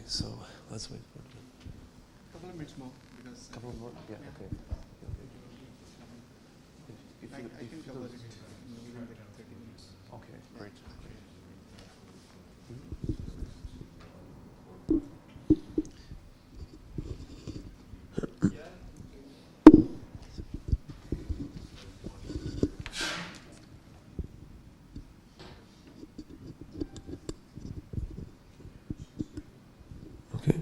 so let's wait for them. Couple of minutes more because. Couple more? Yeah, okay. I can cover it within the 30 minutes. Okay, great. Okay.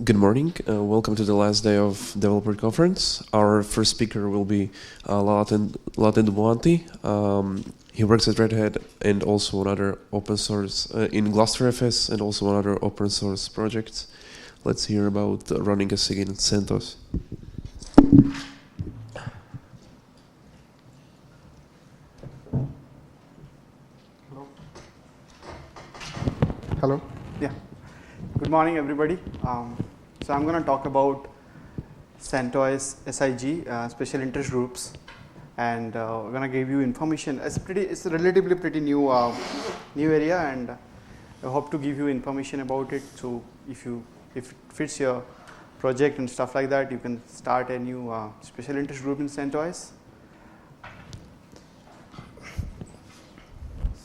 Good morning. Welcome to the last day of Developer Conference. Our first speaker will be Lalatendu Mohanty. He works at Red Hat and also on other open source in GlusterFS and also on other open source projects. Let's hear about running a SIG in CentOS. Hello. Yeah. Good morning, everybody. So I'm going to talk about CentOS SIG, special interest groups, and we're going to give you information. It's a relatively pretty new area, and I hope to give you information about it. So if it fits your project and stuff like that, you can start a new special interest group in CentOS.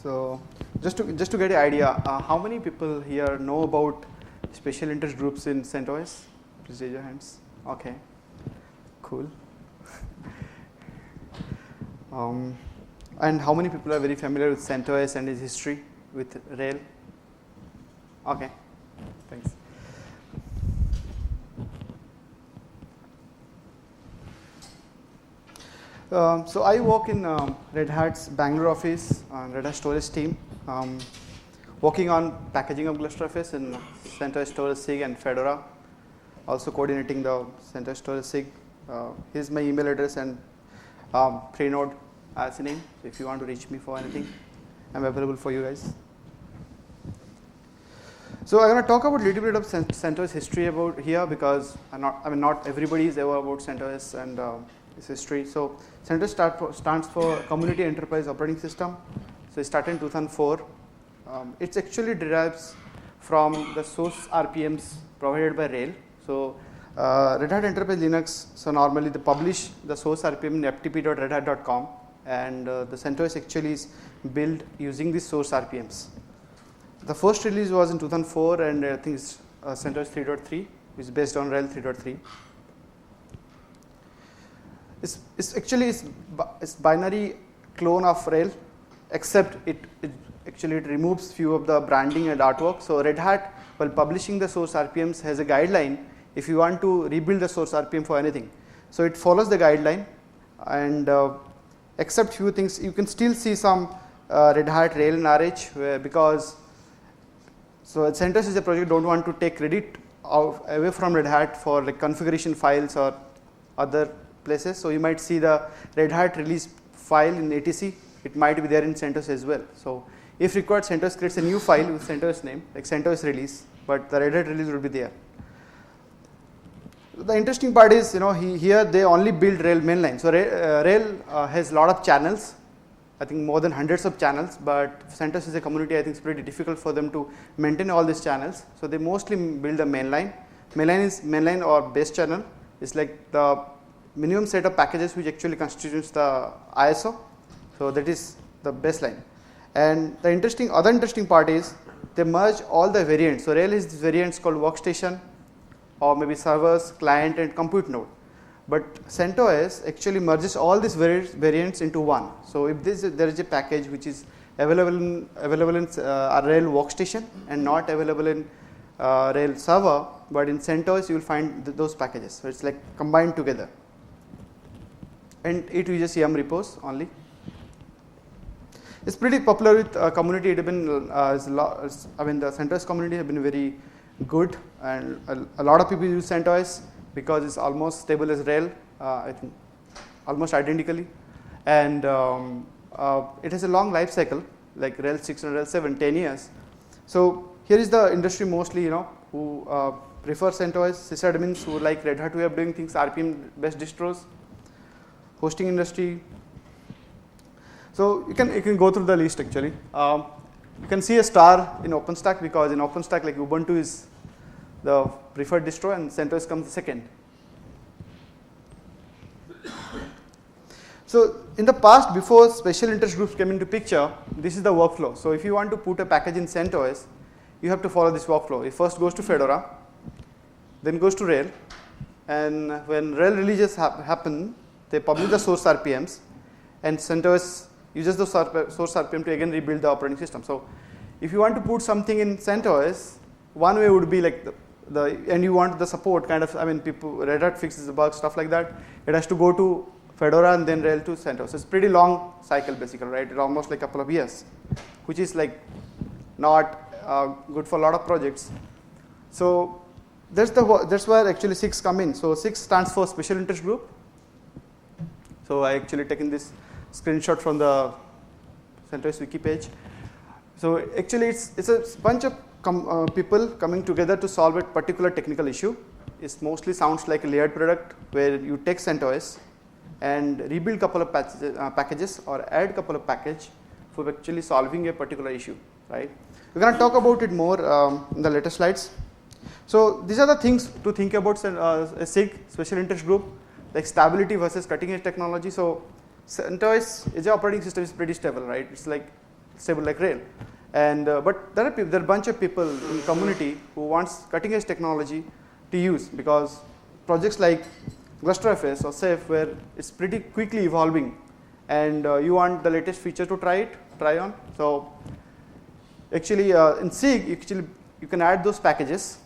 So just to get an idea, how many people here know about special interest groups in CentOS? Please raise your hands. Okay, cool. And how many people are very familiar with CentOS and its history with Rail? Okay, thanks. So I work in Red Hat's Bangalore office, Red Hat storage team, working on packaging of GlusterFS in CentOS storage SIG and Fedora, also coordinating the CentOS storage SIG. Here's my email address and Prenode as a name. So if you want to reach me for anything, I'm available for you guys. So I'm going to talk about a little bit of CentOS history about here because not everybody is aware about CentOS and its history. So CentOS stands for Community Enterprise Operating System. So it started in 2004. It actually derives from the source RPMs provided by Rail. So Red Hat Enterprise Linux, so normally they publish the source RPM in ftp.redhat.com, and the CentOS actually is built using the source RPMs. The first release was in 2004, and I think it's CentOS 3.3, which is based on RHEL 3.3. It's actually binary clone of RHEL, except it removes few of the branding and artwork. So Red Hat, while publishing the source RPMs, has a guideline if you want to rebuild the source RPM for anything. So it follows the guideline, and except few things, you can still see some Red Hat RHEL and RH, because so CentOS is a project don't want to take credit away from Red Hat for like configuration files or other places. So you might see the Red Hat release file in ATC. It might be there in CentOS as well. So if required, CentOS creates a new file with CentOS name, like CentOS release, but the Red Hat release will be there. The interesting part is, here they only build RHEL mainline. So RHEL has a lot of channels, I think more than hundreds of channels, but CentOS is a community, I think it's pretty difficult for them to maintain all these channels. So they mostly build the mainline. Mainline or base channel is like the minimum set of packages which actually constitutes the ISO. So that is the baseline. And the other interesting part is they merge all the variants. So RHEL is this variants called workstation, or maybe servers, client, and compute node. But CentOS actually merges all these variants into one. So if there is a package which is available in RHEL workstation and not available in RHEL server, but in CentOS you will find those packages. So it's like combined together. And it uses yum repos only. It's pretty popular with community. It has been, the CentOS community has been very good, and a lot of people use CentOS because it's almost stable as RHEL, I think almost identically, and it has a long life cycle, like RHEL 6 and RHEL 7, 10 years. So here is the industry mostly, who prefer CentOS, sysadmins who like Red Hat way of doing things, RPM based distros, hosting industry. So you can go through the list actually. You can see a star in OpenStack, because in OpenStack, like Ubuntu is the preferred distro and CentOS comes second. So in the past, before special interest groups came into picture, this is the workflow. So if you want to put a package in CentOS, you have to follow this workflow. It first goes to Fedora, then goes to RHEL, and when RHEL releases happen, they publish the source RPMs, and CentOS uses the source RPM to again rebuild the operating system. So if you want to put something in CentOS, one way would be like and you want the support kind of, people, Red Hat fixes the bugs, stuff like that. It has to go to Fedora and then RHEL to CentOS. It's pretty long cycle basically, right? It's almost like a couple of years, which is like not good for a lot of projects. So that's where actually SIGs come in. So SIG stands for Special Interest Group. So I actually taken this screenshot from the CentOS wiki page. So actually it's a bunch of people coming together to solve a particular technical issue. It mostly sounds like a layered product where you take CentOS and rebuild couple of packages or add couple of packages for actually solving a particular issue, right? We're going to talk about it more in the later slides. So these are the things to think about a SIG, special interest group, like stability versus cutting edge technology. So CentOS as an operating system is pretty stable, right? It's like stable like RHEL. And but there are a bunch of people in the community who wants cutting edge technology to use, because projects like ClusterFS or Ceph, where it's pretty quickly evolving, and you want the latest feature to try on. So actually in SIG, you can add those packages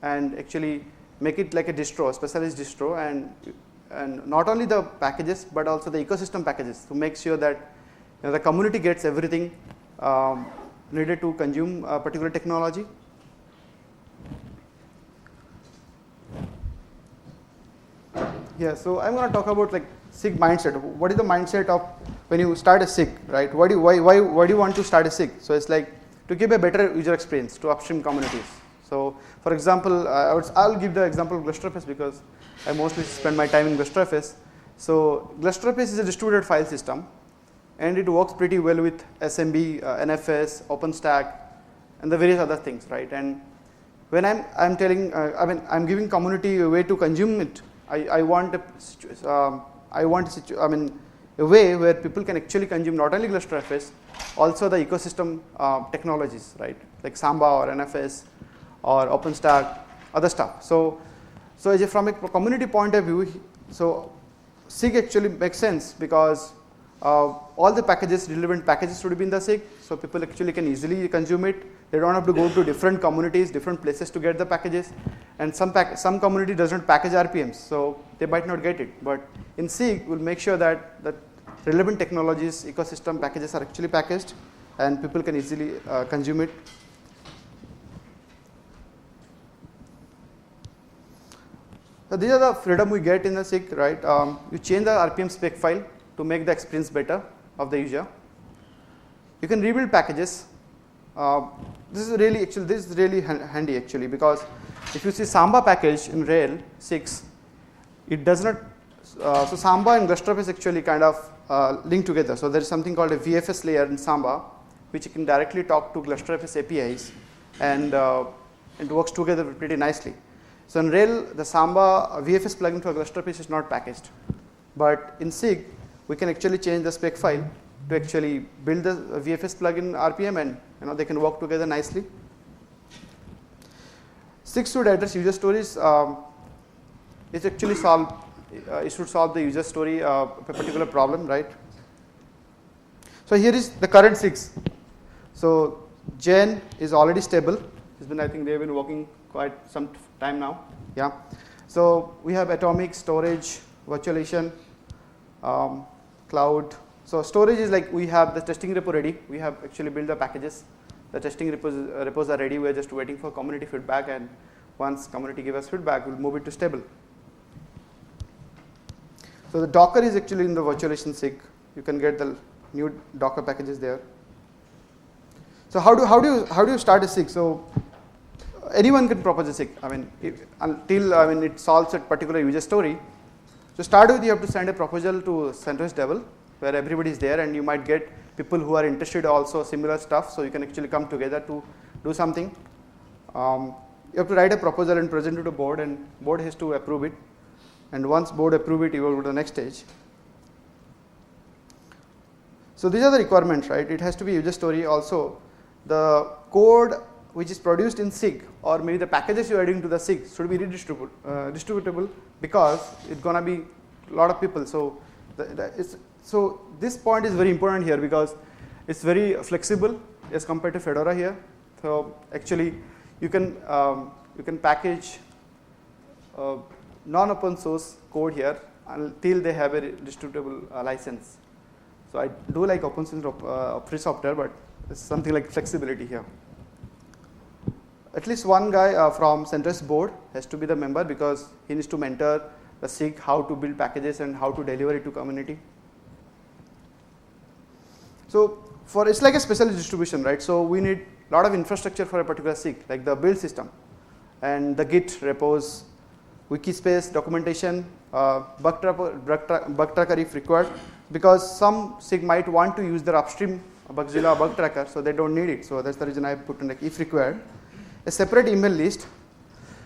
and actually make it like a distro, a specialized distro, and not only the packages but also the ecosystem packages to make sure that the community gets everything needed to consume a particular technology. Yeah, so I'm going to talk about like SIG mindset. What is the mindset of when you start a SIG, right? Why do you want to start a SIG? So it's like to give a better user experience to upstream communities. So for example, I'll give the example of ClusterFS because I mostly spend my time in ClusterFS. So ClusterFS is a distributed file system, and it works pretty well with SMB, NFS, OpenStack, and the various other things, right? And when I'm telling, I'm giving community a way to consume it. I want a way where people can actually consume not only GlusterFS, also the ecosystem technologies, right? Like Samba or NFS or OpenStack, other stuff. So from a community point of view, so SIG actually makes sense because all the packages, relevant packages should be in the SIG, so people actually can easily consume it. They don't have to go to different communities, different places to get the packages. And some community doesn't package RPMs, so they might not get it. But in SIG, we'll make sure that relevant technologies, ecosystem packages are actually packaged, and people can easily consume it. So these are the freedom we get in the SIG, right? You change the RPM spec file to make the experience better of the user. You can rebuild packages. This is really handy actually, because if you see Samba package in Rail 6, it does not. So Samba and GlusterFS actually kind of link together. So there is something called a VFS layer in Samba, which you can directly talk to GlusterFS APIs, and it works together pretty nicely. So in Rail, the Samba VFS plugin for GlusterFS is not packaged, but in SIG, we can actually change the spec file to actually build the VFS plugin RPM, and they can work together nicely. SIG should address user stories. It actually it should solve the user story a particular problem, right? So here is the current SIGs. So Gen is already stable. I think they've been working quite some time now. Yeah. So we have atomic, storage, virtualization, cloud. So storage is like we have the testing repo ready. We have actually built the packages. The testing repos are ready. We're just waiting for community feedback, and once community give us feedback, we'll move it to stable. So the Docker is actually in the virtualization SIG. You can get the new Docker packages there. So how do you start a SIG? So anyone can propose a SIG. Until it solves a particular user story. To start with, you have to send a proposal to CentOS Devil, where everybody is there, and you might get people who are interested also similar stuff. So you can actually come together to do something. You have to write a proposal and present it to board, and board has to approve it. And once board approve it, you will go to the next stage. So these are the requirements, right? It has to be user story. Also, the code which is produced in SIG, or maybe the packages you are adding to the SIG, should be distributable, because it's going to be a lot of people. So so this point is very important here, because it's very flexible as compared to Fedora here. So actually, you can package non-open source code here until they have a distributable license. So I do like open source free software, but it's something like flexibility here. At least one guy from CentOS board has to be the member, because he needs to mentor the SIG how to build packages and how to deliver it to community. So it's like a special distribution, right? So we need a lot of infrastructure for a particular SIG, like the build system and the Git repos, wiki space, documentation, bug tracker if required, because some SIG might want to use their upstream Bugzilla bug tracker, so they don't need it. So that's the reason I put in like if required. A separate email list.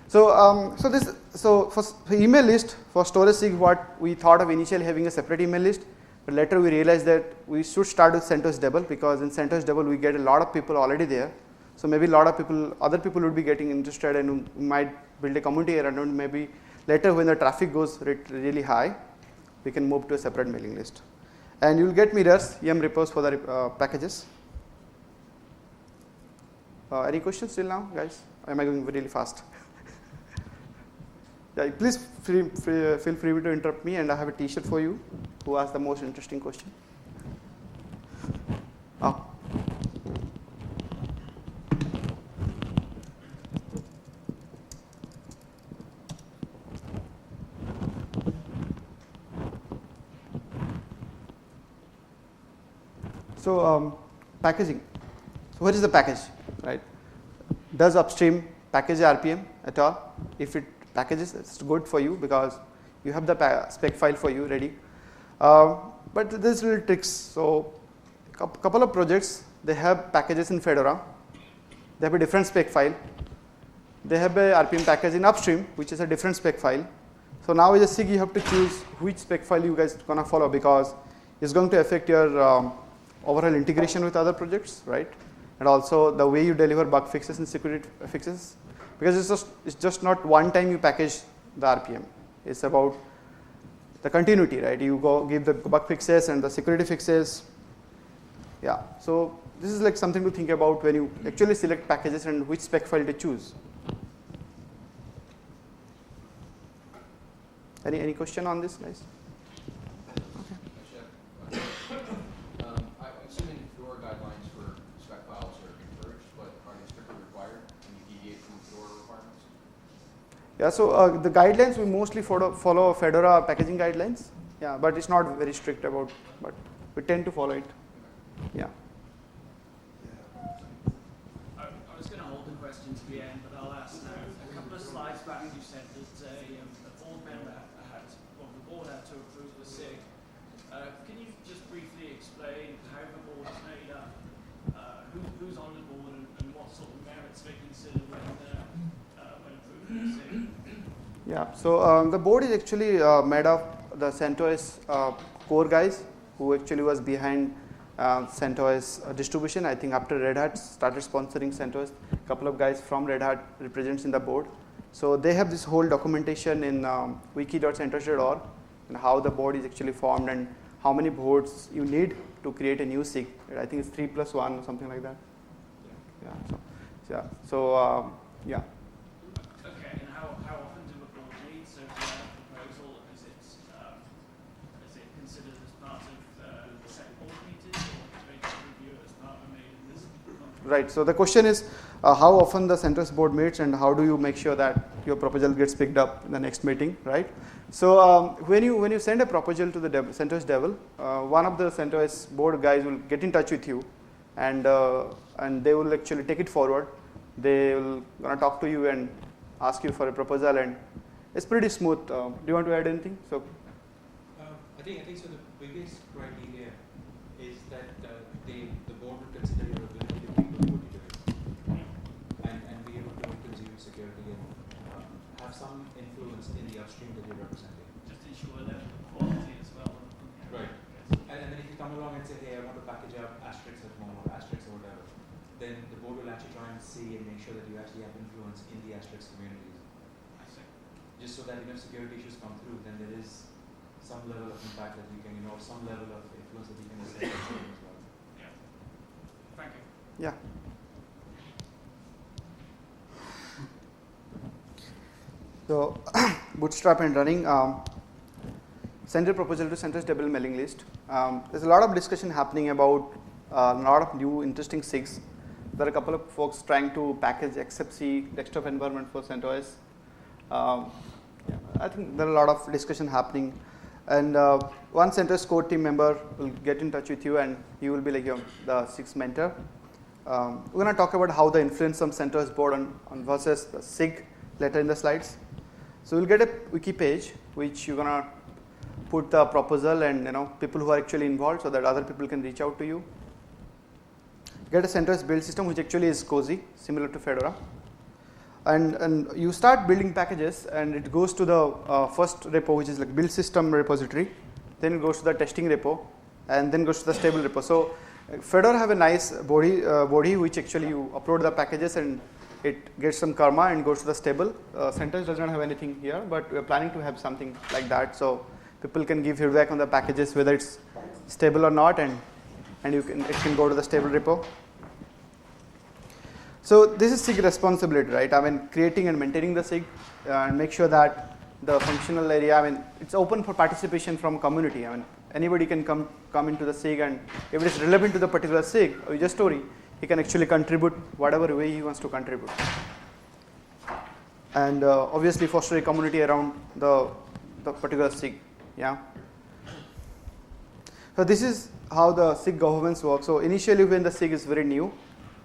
So for email list for storage SIG, what we thought of initially having a separate email list, but later we realized that we should start with CentOS Double, because in CentOS Double we get a lot of people already there. So maybe a lot of people, other people would be getting interested, and we might build a community around it. Maybe later when the traffic goes really high, we can move to a separate mailing list. And you will get mirrors, EM repos for the packages. Any questions till now, guys? Am I going really fast? Yeah, please feel free to interrupt me, and I have a T-shirt for you. Who asked the most interesting question? Oh. So packaging. So what is the package, right? Does upstream package RPM at all? If it packages, it's good for you, because you have the spec file for you ready. But there's little tricks. So a couple of projects, they have packages in Fedora. They have a different spec file. they have a RPM package in upstream, which is a different spec file. So now as a SIG, you have to choose which spec file you guys gonna follow, because it's going to affect your overall integration with other projects, right? And also the way you deliver bug fixes and security fixes, because it's just not one time you package the RPM. It's about the continuity, right? You go give the bug fixes and the security fixes. Yeah. So this is like something to think about when you actually select packages and which spec file to choose. Any question on this, guys? I'm assuming Fedora guidelines for spec files are encouraged, but are they strictly required? Can you deviate from Fedora requirements? Yeah, so the guidelines, we mostly follow Fedora packaging guidelines. Yeah, but it's not very strict about, but we tend to follow it. Yeah. I was going to hold the question to the end, but I'll ask now. A couple of slides back, you said that a board member the board had to approve the SIG. Can you just briefly explain how the board is made up, who's on the board, and what sort of merits they consider when approving the SIG? Yeah, so the board is actually made of the CentOS core guys who actually was behind CentOS distribution. I think after Red Hat started sponsoring CentOS, a couple of guys from Red Hat represents in the board. So they have this whole documentation in wiki.centos.org and how the board is actually formed and how many boards you need to create a new SIG. I think it's 3+1 or something like that. Yeah. Yeah. Okay, and how often do the board meet? So if you have a proposal, is it considered as part of the set board meeting, or do they review it as part of a maiden list? Right. So the question is how often the CentOS board meets and how do you make sure that your proposal gets picked up in the next meeting, right? So when you send a proposal to the CentOS devil, one of the CentOS board guys will get in touch with you, and they will actually take it forward. They will gonna talk to you and ask you for a proposal, and it's pretty smooth. Do you want to add anything? So I think so. The biggest criteria is that the board will consider your ability to keep the code and be able to consume security and have some influence in the upstream that you're representing. Just ensure that quality as well. Right. And then if you come along and say, hey, I want to package up asterisks at home or asterisks or whatever, then the board will actually try and see and make sure that you actually have influence in the asterisk communities. I see. Just so that if security issues come through, then there is some level of impact that you can, some level of influence that you can assess as well. Yeah. Thank you. yeah. So bootstrap and running. Send a proposal to CentOS devil mailing list. There's a lot of discussion happening about a lot of new interesting SIGs. There are a couple of folks trying to package XFC desktop environment for CentOS. I think there are a lot of discussion happening. And one CentOS core team member will get in touch with you, and he will be like the SIG's mentor. We're going to talk about how the influence of CentOS board on versus the SIG later in the slides. So we'll get a wiki page which you're going to put the proposal and people who are actually involved so that other people can reach out to you. Get a CentOS build system which actually is cozy, similar to Fedora. And you start building packages, and it goes to the first repo, which is like build system repository. Then it goes to the testing repo, and then goes to the stable repo. So Fedora have a nice body which actually you upload the packages and it gets some karma and goes to the stable. CentOS does not have anything here, but we are planning to have something like that, so people can give feedback on the packages whether it's stable or not, and it can go to the stable repo. So this is SIG responsibility, right? I mean, creating and maintaining the SIG and make sure that the functional area, I mean, it's open for participation from community. I mean, anybody can come into the SIG, and if it is relevant to the particular SIG or user story, he can actually contribute whatever way he wants to contribute. And obviously foster a community around the particular SIG. Yeah. So this is how the SIG governance works. So initially when the SIG is very new,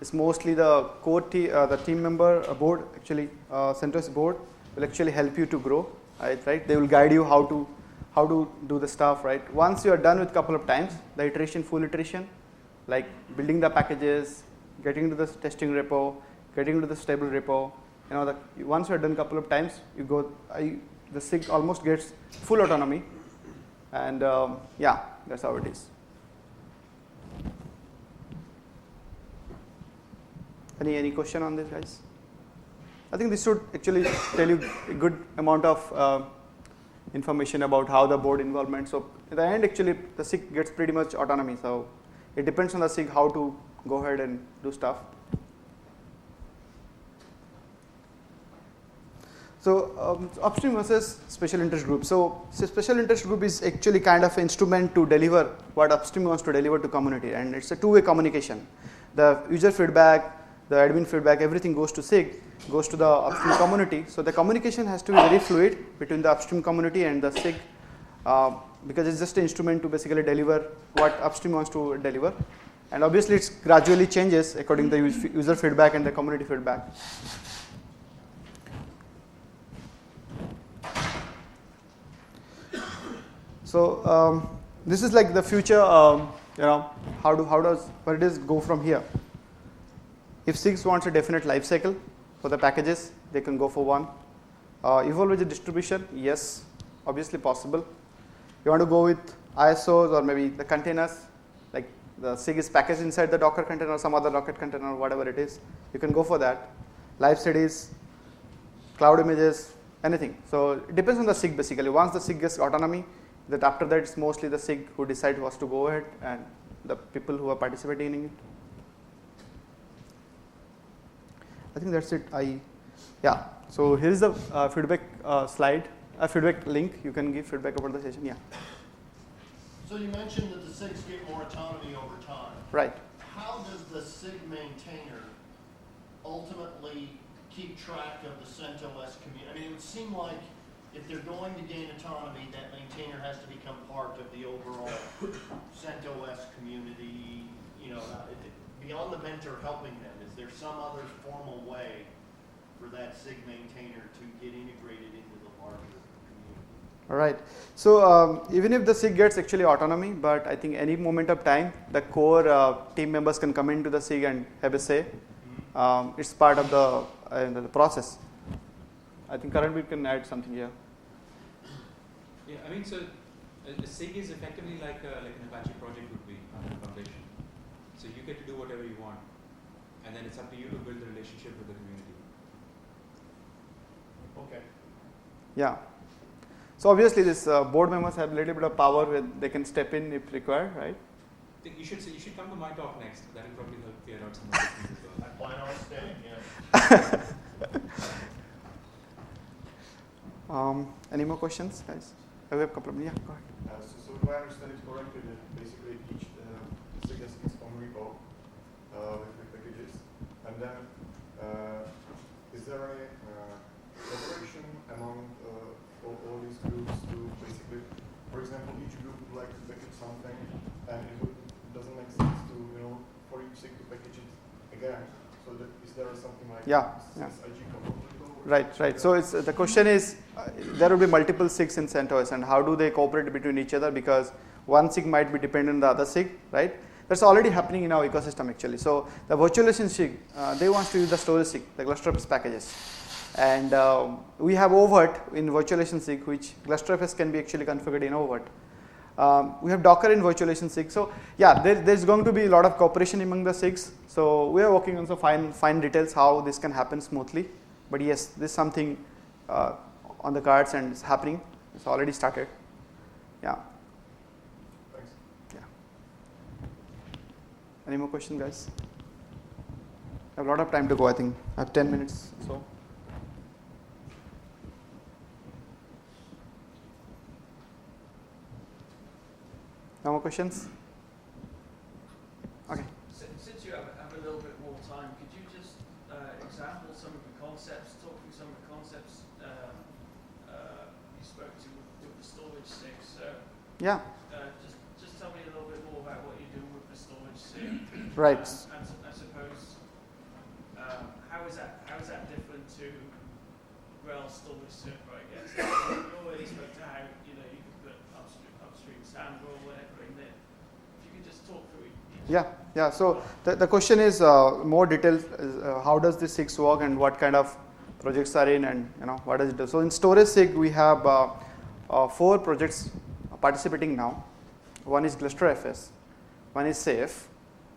it's mostly the core the team member board, actually CentOS board will actually help you to grow, right? They will guide you how to do the stuff, right? Once you are done with a couple of times, the full iteration, like building the packages, getting to the testing repo, getting to the stable repo, once you are done a couple of times, the SIG almost gets full autonomy, and yeah, that's how it is. Any question on this, guys? I think this should actually tell you a good amount of information about how the board involvement. So in the end, actually, the SIG gets pretty much autonomy. So it depends on the SIG how to go ahead and do stuff. So upstream versus special interest group. So special interest group is actually kind of an instrument to deliver what upstream wants to deliver to community, and it's a two-way communication. The user feedback, the admin feedback, everything goes to SIG, goes to the upstream community. So the communication has to be very fluid between the upstream community and the SIG, because it's just an instrument to basically deliver what upstream wants to deliver. And obviously it gradually changes according to the user feedback and the community feedback. So this is like the future, where does go from here? If SIGs wants a definite life cycle for the packages, they can go for one. Evolve with the distribution, yes, obviously possible. You want to go with ISOs or maybe the containers, like the SIG is packaged inside the Docker container or some other Docker container or whatever it is, you can go for that. Live studies, cloud images, anything. So it depends on the SIG basically. Once the SIG gets autonomy, that after that it's mostly the SIG who decide who has to go ahead and the people who are participating in it. I think that's it. Yeah. So here is the feedback slide, feedback link. You can give feedback about the session. Yeah. So you mentioned that the SIGs get more autonomy over time. Right. How does the SIG maintainer ultimately keep track of the CentOS community? I mean, it would seem like if they're going to gain autonomy, that maintainer has to become part of the overall CentOS community. Beyond the mentor helping them, is there some other formal way for that SIG maintainer to get integrated into the larger community? All right. So even if the SIG gets actually autonomy, but I think any moment of time, the core team members can come into the SIG and have a say. It's part of the process. I think Karan, we can add something here. Yeah, I mean, so a SIG is effectively like an Apache project would be on the foundation. So you get to do whatever you want, and then it's up to you to build a relationship with the community. Okay. Yeah. So obviously, this board members have a little bit of power where they can step in if required, right? I think you should come to my talk next. That will probably help clear out some of these things as well. I plan on staying, yeah. Any more questions, guys? I have a couple of them. Yeah, go ahead. So if I understand it correctly, that basically each SIG has its own repo with the packages, and then is there a cooperation among all these groups to basically, for example, each group would like to package something, and it doesn't make sense to for each SIG to package it again. So is there something like SIG component? Right. So the question is, there will be multiple SIGs in CentOS, and how do they cooperate between each other? Because one SIG might be dependent on the other SIG, right? That's already happening in our ecosystem actually. So the virtualization SIG, they want to use the storage SIG, the GlusterFS packages, and we have overt in virtualization SIG, which GlusterFS can be actually configured in overt. We have Docker in virtualization SIG. So yeah, there's going to be a lot of cooperation among the SIGs. So we are working on some fine details how this can happen smoothly. But yes, this is something on the cards and it's happening. It's already started. Yeah. Thanks. Yeah. Any more questions, guys? I have a lot of time to go. I think I have 10 minutes. So. No more questions? Okay. Since you have a little bit more time, could you just example some of the concepts, talk through some of the concepts you spoke to with the storage SIG? So yeah. Just tell me a little bit more about what you're doing with the storage SIG. Right. And I suppose how is that different to RHEL storage SIG, I guess? You already spoke to how you could put upstream Sandra or whatever in there. If you could just talk through it. Yeah. So the question is more detailed. How does this SIGs work and what kind of projects are in, and what does it do. So in storage SIG we have 4 projects participating now. One is GlusterFS, one is SAFE,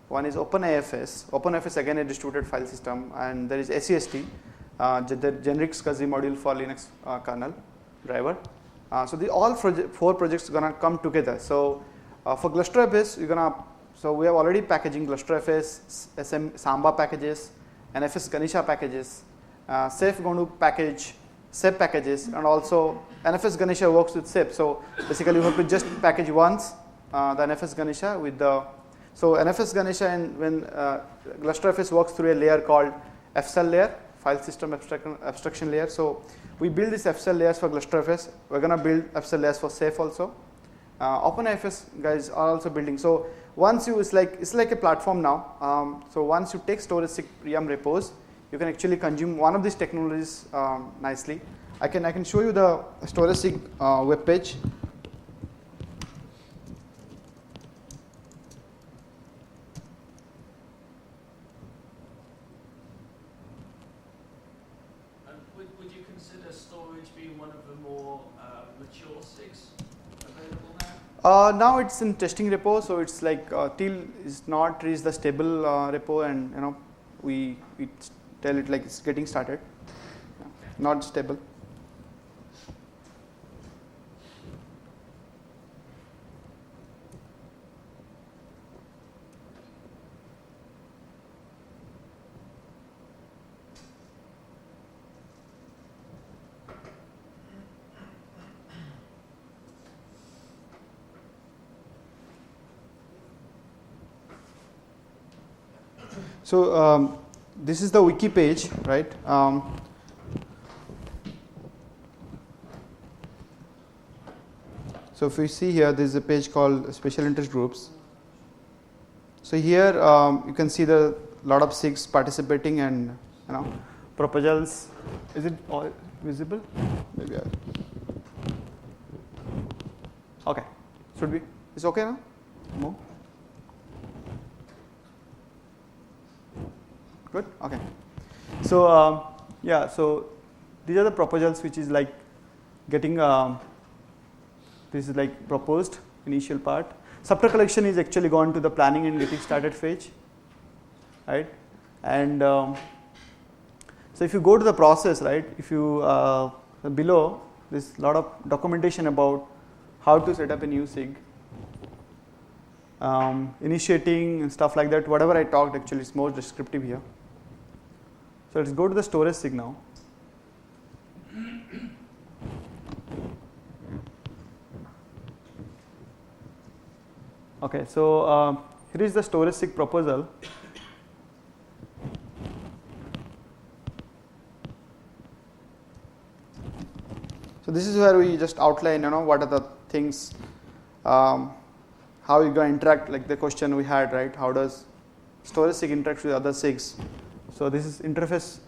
one is OpenAFS. OpenAFS again a distributed file system, and there is SEST, the generic SCSI module for Linux kernel driver. So the all 4 projects gonna come together. So for GlusterFS, so we have already packaging GlusterFS, Samba packages, NFS Ganesha packages. SAFE going to package SEP packages, and also NFS Ganesha works with SEP. So basically, you have to just package once the NFS Ganesha with the. So NFS Ganesha, and when GlusterFS works through a layer called FSL layer, file system abstraction layer. So we build these FSL layers for GlusterFS. We're gonna build FSL layers for SAFE also. OpenAFS guys are also building. So once it's like a platform now. So once you take storage SIG YAM repos, you can actually consume one of these technologies nicely. I can show you the storage SIG web page. And would you consider storage being one of the more mature SIGs available now? Now it's in testing repo, so it's like till is not reached the stable repo, and we tell it like it's getting started, not stable. So this is the wiki page, right? So if we see here, there is a page called special interest groups. So here you can see the lot of SIGs participating, and proposals. Is it all visible? Maybe. Okay. Should be. It's okay now. Move. Good. Okay. So yeah. So these are the proposals, which is like getting. This is like proposed initial part. Subter collection is actually gone to the planning and getting started phase, right? And so if you go to the process, right? If you below, there's a lot of documentation about how to set up a new SIG, initiating and stuff like that. Whatever I talked actually is more descriptive here. So let's go to the storage SIG now. Okay, so here is the storage SIG proposal. So this is where we just outline, what are the things, how you're going to interact, like the question we had, right? How does storage SIG interact with other SIGs? So this is interface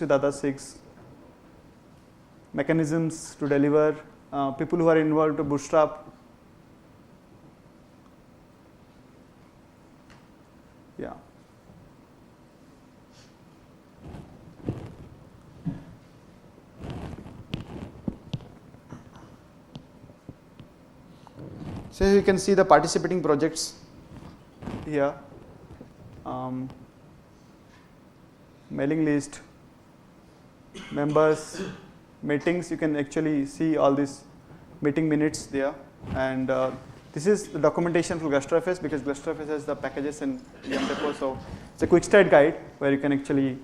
with other SIGs, mechanisms to deliver, people who are involved to bootstrap. Yeah. So you can see the participating projects here. Mailing list, members, meetings. You can actually see all these meeting minutes there, and this is the documentation for GlusterFS, because GlusterFS has the packages and YAM repo. So it's a quick start guide where you can actually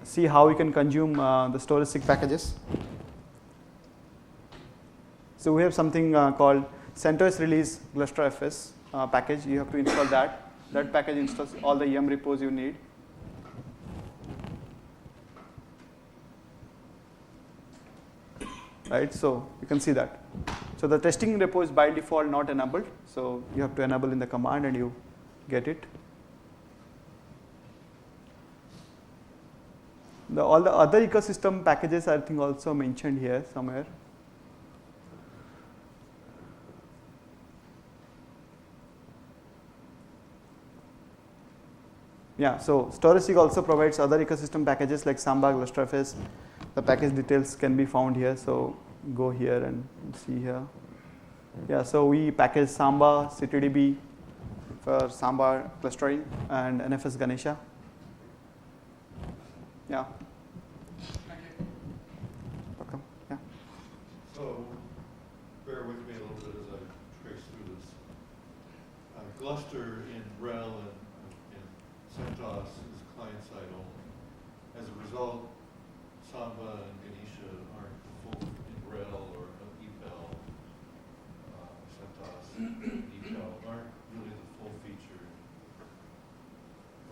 see how you can consume the storage SIG packages. So we have something called CentOS release GlusterFS package. You have to install that. That package installs all the YAM repos you need. Right, so you can see that. So the testing repo is by default not enabled, so you have to enable in the command and you get it. All the other ecosystem packages are, I think, also mentioned here somewhere. Yeah, so storage SIG also provides other ecosystem packages like Samba, GlusterFS. The package details can be found here, so go here and see here. Yeah, so we package Samba, CTDB for Samba clustering and NFS Ganesha. Yeah. Thank you. Welcome. Yeah. So, bear with me a little bit as I trace through this. Gluster in RHEL and CentOS is client-side only. As a result, Samba and Ganesha aren't full in RHEL or EPEL. CentOS and EPEL aren't really the full-featured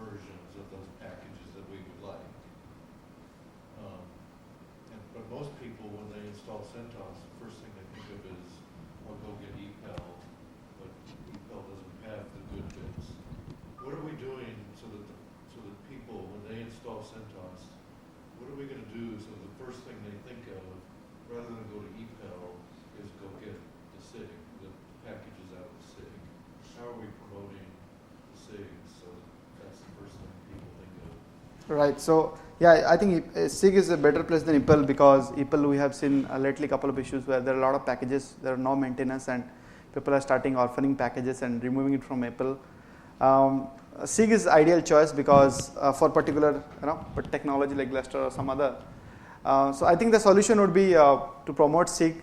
versions of those packages that we would like. But most people, when they install CentOS, the first thing they think of is, well, go get EPEL, but EPEL doesn't have the good bits. What are we doing so that people, when they install CentOS, what are we going to do so the first thing they think of, rather than go to EPEL, is go get the SIG, the packages out of the SIG? How are we promoting the SIGs so that's the first thing people think of? Right. So yeah, I think SIG is a better place than EPEL because EPEL we have seen lately a couple of issues where there are a lot of packages, there are no maintenance, and people are starting orphaning packages and removing it from EPEL. SIG is ideal choice because for particular technology like Gluster or some other. So I think the solution would be to promote SIG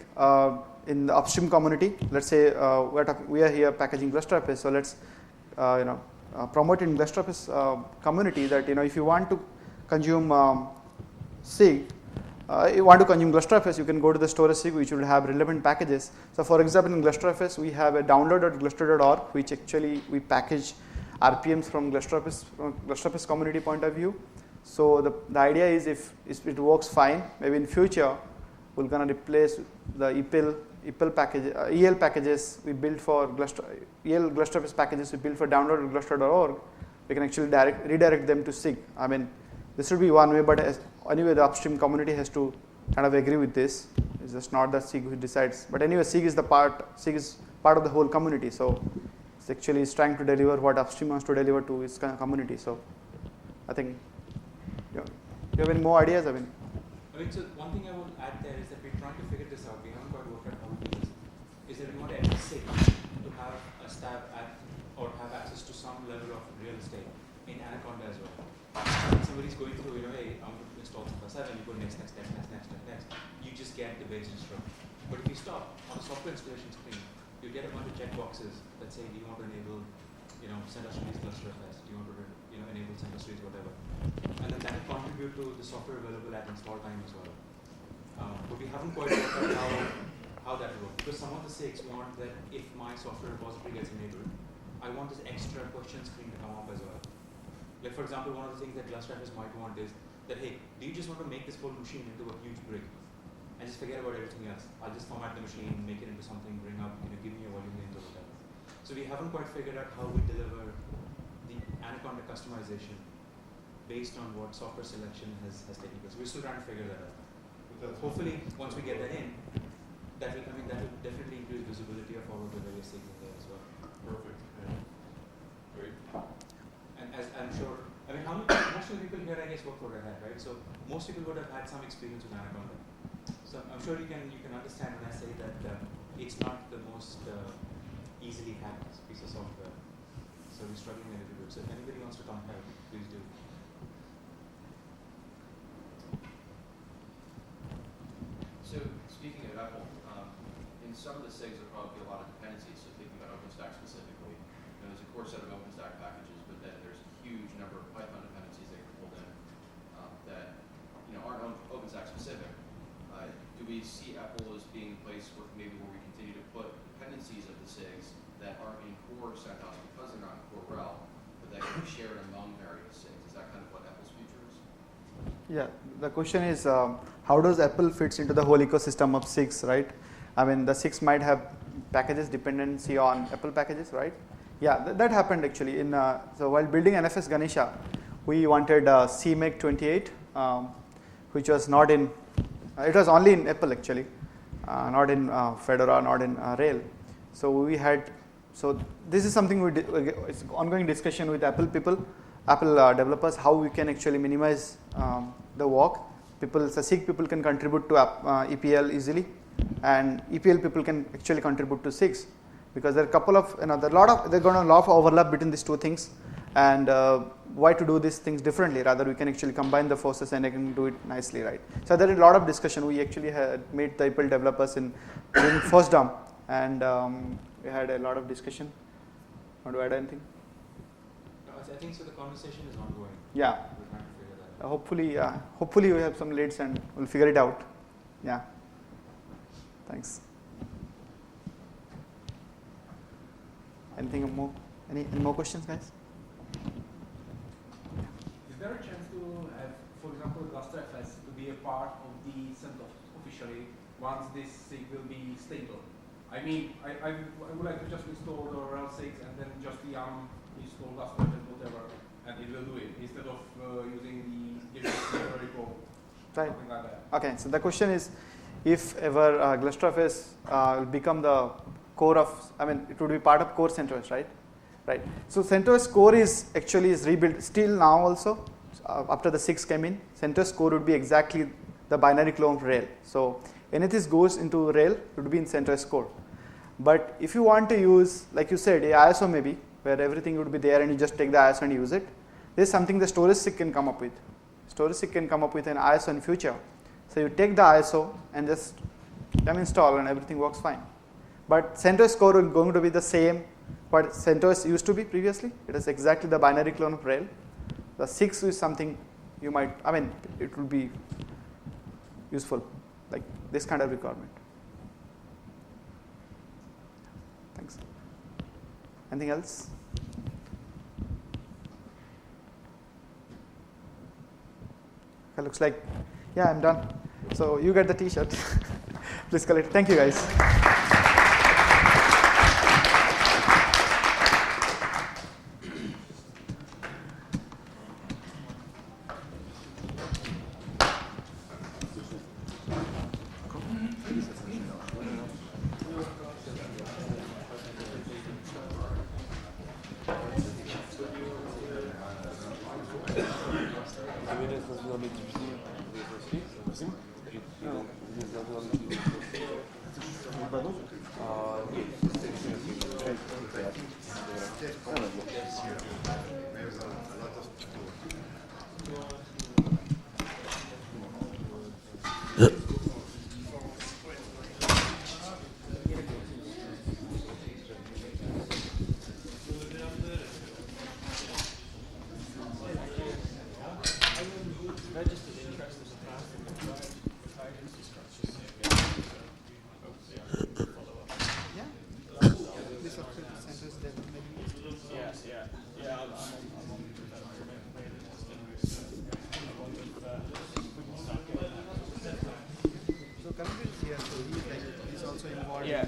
in the upstream community. Let's say we are here packaging GlusterFS, so let's promote in GlusterFS community that if you want to consume SIG, you want to consume GlusterFS, you can go to the storage SIG which will have relevant packages. So for example, in GlusterFS we have a download.gluster.org which actually we package RPMs from GlusterFS community point of view. So the idea is if it works fine, maybe in future we're going to replace the EPEL package, EL packages we built for EL GlusterFS packages we built for download.gluster.org. We can actually redirect them to SIG. I mean, this should be one way, but anyway, the upstream community has to kind of agree with this. It's just not the SIG who decides. But anyway, SIG is part of the whole community. So it's actually trying to deliver what upstream wants to deliver to its community. So I think, do you have any more ideas? I mean, so one thing I would add there is that we're trying to figure this out. We haven't quite worked out how to do this. Is that we want every SIG to have a stab at or have access to some level of real estate in Anaconda as well. Somebody's going through, hey, I'm going to install CentOS 7, you go next. You just get the base instruction. But if you stop on a software installation screen, you get a bunch of checkboxes that say, do you want to enable, CentOS release GlusterFS? Do you want to, enable CentOS release whatever? And then that will contribute to the software available at install time as well. But we haven't quite worked out how that works. Because some of the SIGs want that if my software repository gets enabled, I want this extra question screen to come up as well. Like for example, one of the things that GlusterFS might want is that, hey, do you just want to make this whole machine into a huge brick and just forget about everything else? I'll just format the machine, make it into something, bring up, give me a volume names or whatever. So we haven't quite figured out how we deliver the Anaconda customization based on what software selection has taken place. We're still trying to figure that out. Hopefully, once we get that in, that will definitely increase visibility of all of the various things in there as well. Perfect. Yeah. Great. And as I'm sure, most of the people here, I guess, work for Red Hat, right? So most people would have had some experience with Anaconda. So I'm sure you can understand when I say that it's not the most easily hacked piece of software. So we're struggling a little bit. So if anybody wants to come help, please do. So speaking of Apple, in some of the SIGs there will probably be a lot of dependencies. So thinking about OpenStack specifically, there's a core set of OpenStack packages, but then there's a huge number of Python dependencies that are pulled in that aren't OpenStack specific. Do we see Apple as being a place where we continue to put dependencies of the SIGs that aren't in core CentOS because they're not in core RHEL, but that can be shared among various SIGs? Is that kind of what Apple's future is? yeah, the question is how does Apple fits into the whole ecosystem of SIGs, right? I mean, the SIGs might have packages dependency on Apple packages, right? Yeah, that happened actually. So while building NFS Ganesha, we wanted CMake 28, which was not in. It was only in Apple actually, not in Fedora, not in Rail. So we had. So this is something it's ongoing discussion with Apple people. Apple developers how we can actually minimize the work. SIG people can contribute to EPL easily, and EPL people can actually contribute to SIGs, because there are a couple of, there are going to be a lot of overlap between these two things, and why to do these things differently? Rather, we can actually combine the forces and I can do it nicely, right? So there is a lot of discussion. We actually had met the EPL developers in first dump, and we had a lot of discussion. Want to add anything? No, I think so. The conversation is ongoing. Yeah. We're trying to figure that out. Hopefully we have some leads and we'll figure it out. Yeah. Thanks. Anything more? Any more questions, guys? Is there a chance to have, for example, GlusterFS to be a part of the CentOS officially once this SIG will be stable? I mean, I would like to just install the RHEL SIGs and then just install GlusterFS whatever, and it will do it instead of using the different repo, Right. something like that. Okay, so the question is, if ever GlusterFS will become the core of, it would be part of core CentOS, right? Right. So CentOS core is rebuilt still now also. After the 6 came in, CentOS core would be exactly the binary clone of RHEL. So anything goes into RHEL, it would be in CentOS core. But if you want to use, like you said, a ISO maybe, where everything would be there and you just take the ISO and use it, this is something the storage SIG can come up with. Storage SIG can come up with an ISO in future. So you take the ISO and just install and everything works fine. But CentOS core is going to be the same what CentOS used to be previously. It is exactly the binary clone of RHEL. The 6 is something you might, it will be useful, like this kind of requirement. Thanks. Anything else? Okay, looks like, yeah, I'm done. So you get the t-shirt. Please collect it. Thank you, guys.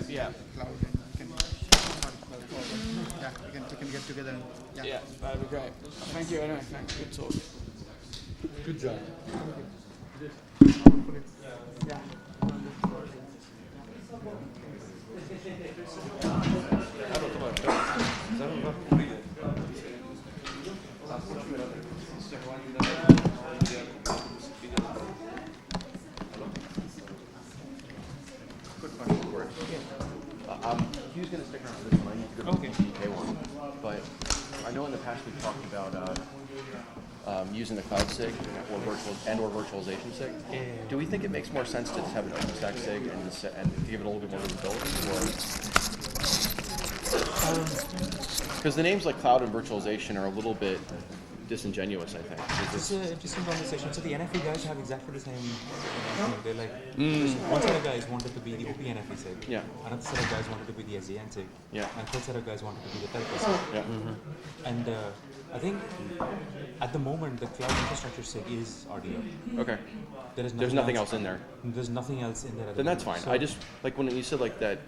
Yeah. Cloud, and we can get together. And, Yeah, that'd be great. Thank you anyway. Thanks. Good talk. Good job. Yeah. He's going to stick around for this one. I need to go to the DK one. But I know in the past we've talked about using the cloud SIG or virtualization SIG. Do we think it makes more sense to just have an OpenStack SIG and give it a little bit more visibility? Because the names like cloud and virtualization are a little bit disingenuous, I think. It's an interesting conversation. So the NFE guys have exactly the same thing. They're like, one set of guys wanted to be the OP NFE SIG. Yeah. Another set of guys wanted to be the SDN SIG. Yeah. And third set of guys wanted to be the Telco SIG. Yeah. And I think at the moment the cloud infrastructure SIG is RDO. Okay. There's nothing else in there. There's nothing else in there. Then that's fine. So I just, like when you said like that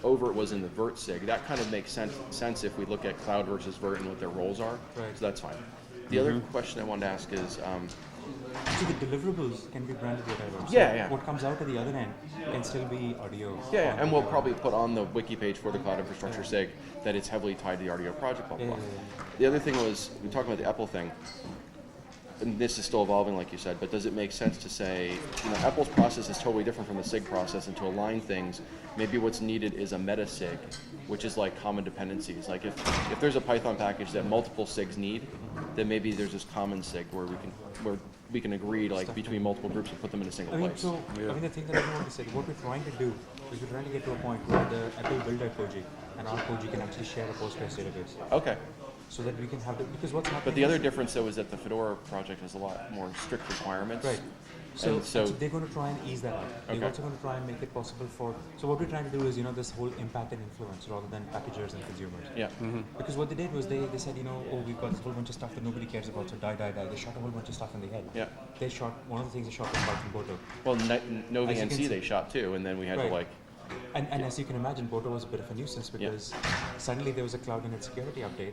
overt was in the vert SIG, that kind of makes sense if we look at cloud versus vert and what their roles are. Right. So that's fine. The other question I wanted to ask is, So the deliverables can be branded whatever. So Yeah, yeah. What comes out at the other end can still be audio. Yeah, and we'll probably put on the wiki page for the cloud infrastructure SIG that it's heavily tied to the RDO project. Blah, blah, blah. The other thing was, we talked about the Apple thing, and this is still evolving, like you said, but does it make sense to say, Apple's process is totally different from the SIG process, and to align things, maybe what's needed is a meta SIG, which is like common dependencies. Like if there's a Python package that multiple SIGs need, then maybe there's this common SIG where we can agree like between multiple groups and put them in a single place. So the thing that I want to say, what we're trying to do is we're trying to get to a point where the Apple builder Koji and our Koji can actually share a Postgres database. Okay. So that we can have because what's happening. But the other difference though is that the Fedora project has a lot more strict requirements. Right. So they're going to try and ease that out. Okay. They're also going to try and make it possible for. So what we're trying to do is this whole impact and influence rather than packagers and consumers. Yeah. Mm-hmm. Because what they did was they said we've got this whole bunch of stuff that nobody cares about, so die. They shot a whole bunch of stuff in the head. Yeah. They shot one of the things they shot was Python Boto. Well, Novi NC they shot too, and then we had to like. And as you can imagine, Boto was a bit of a nuisance because suddenly there was a cloud init security update.